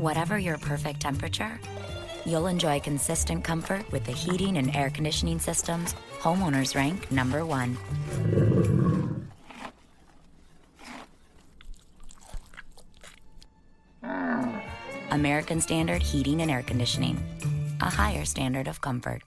Whatever your perfect temperature, you'll enjoy consistent comfort with the heating and air conditioning systems homeowners rank #1. American Standard Heating and Air Conditioning, a higher standard of comfort.